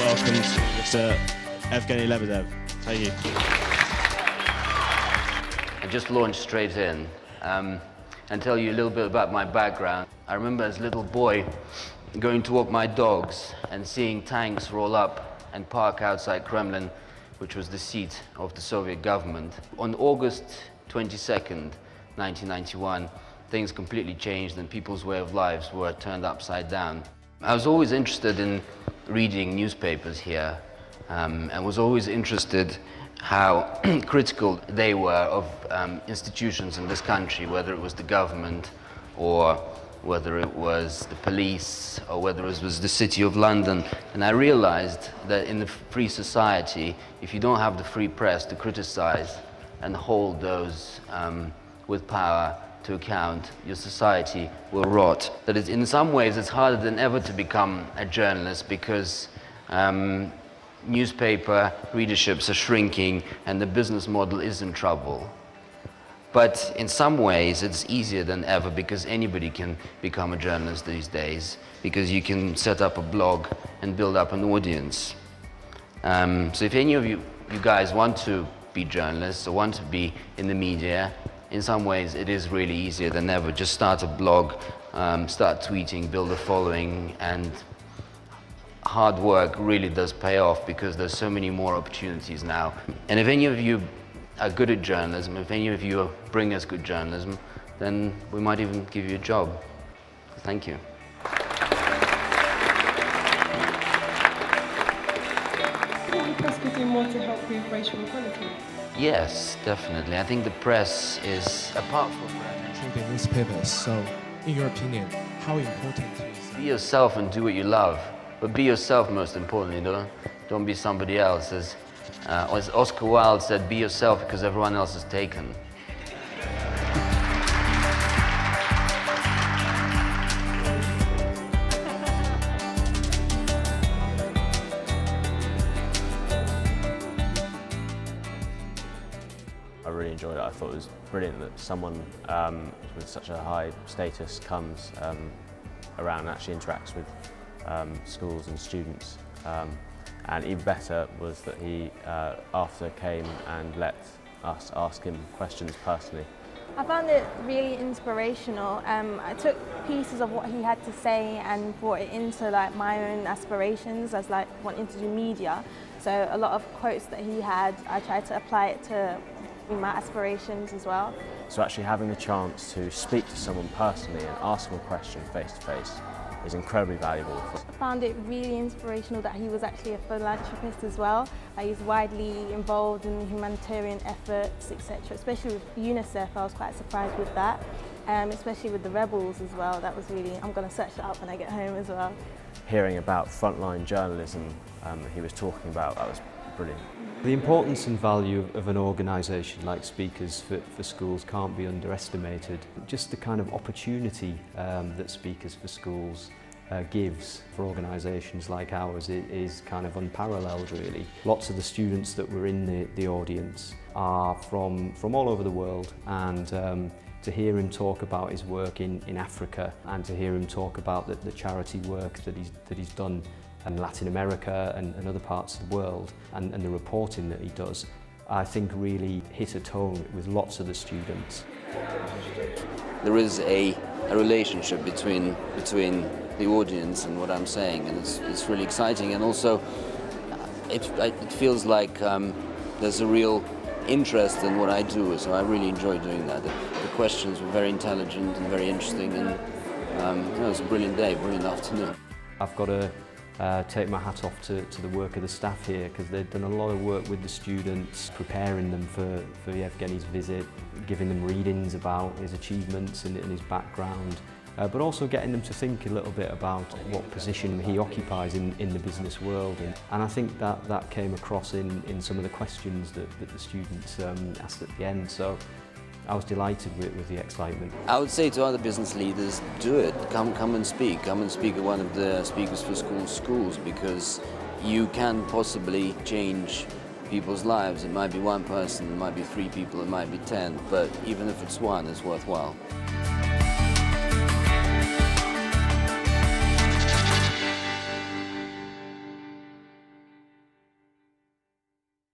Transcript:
welcome to Mr. Evgeny Lebedev. Thank you. I just launched straight in and tell you a little bit about my background. I remember as a little boy going to walk my dogs and seeing tanks roll up and park outside Kremlin, which was the seat of the Soviet government. On August 22nd, 1991, things completely changed and people's way of lives were turned upside down. I was always interested in reading newspapers here and was always interested how critical they were of institutions in this country, whether it was the government or whether it was the police or whether it was the City of London. And I realized that in a free society, if you don't have the free press to criticize and hold those with power to account, your society will rot. That is, in some ways, it's harder than ever to become a journalist because newspaper readerships are shrinking and the business model is in trouble. But in some ways, it's easier than ever because anybody can become a journalist these days because you can set up a blog and build up an audience. So if any of you guys want to be journalists or want to be in the media, in some ways it is really easier than ever. Just start a blog, start tweeting, build a following, and hard work really does pay off because there's so many more opportunities now. And if any of you are good at journalism, if any of you bring us good journalism, then we might even give you a job. Thank you. Think the press could do more to help with racial equality? Yes, definitely. I think the press is, apart from the newspapers, so in your opinion, how important is be yourself and do what you love. But be yourself most importantly, don't be somebody else. As Oscar Wilde said, be yourself because everyone else is taken. I really enjoyed it. I thought it was brilliant that someone with such a high status comes around and actually interacts with schools and students. And even better was that he, after, came and let us ask him questions personally. I found it really inspirational. I took pieces of what he had to say and brought it into my own aspirations as wanting to do media. So a lot of quotes that he had, I tried to apply it to my aspirations as well. So actually having the chance to speak to someone personally and ask them a question face to face is incredibly valuable. I found it really inspirational that he was actually a philanthropist as well. He's widely involved in humanitarian efforts, etc. Especially with UNICEF, I was quite surprised with that. Especially with the rebels as well. That was really, I'm going to search that up when I get home as well. Hearing about frontline journalism he was talking about, that was brilliant. The importance and value of an organisation like Speakers for Schools can't be underestimated. Just the kind of opportunity that Speakers for Schools gives for organisations like ours is kind of unparalleled really. Lots of the students that were in the audience are from all over the world, and to hear him talk about his work in Africa and to hear him talk about the charity work that he's done in Latin America and other parts of the world, and the reporting that he does, I think really hit a tone with lots of the students. There is a relationship between the audience and what I'm saying, and it's really exciting, and also it feels like there's a real interest in what I do, so I really enjoy doing that. The questions were very intelligent and very interesting, and it was a brilliant day, brilliant afternoon. I've got to take my hat off to the work of the staff here, because they've done a lot of work with the students, preparing them for Evgeny's visit, giving them readings about his achievements and his background, but also getting them to think a little bit about what position he occupies in the business world. And I think that came across in some of the questions that the students asked at the end. So I was delighted with the excitement. I would say to other business leaders, do it. Come and speak. Come and speak at one of the Speakers for schools, because you can possibly change people's lives. It might be one person, it might be 3 people, it might be 10, but even if it's one, it's worthwhile.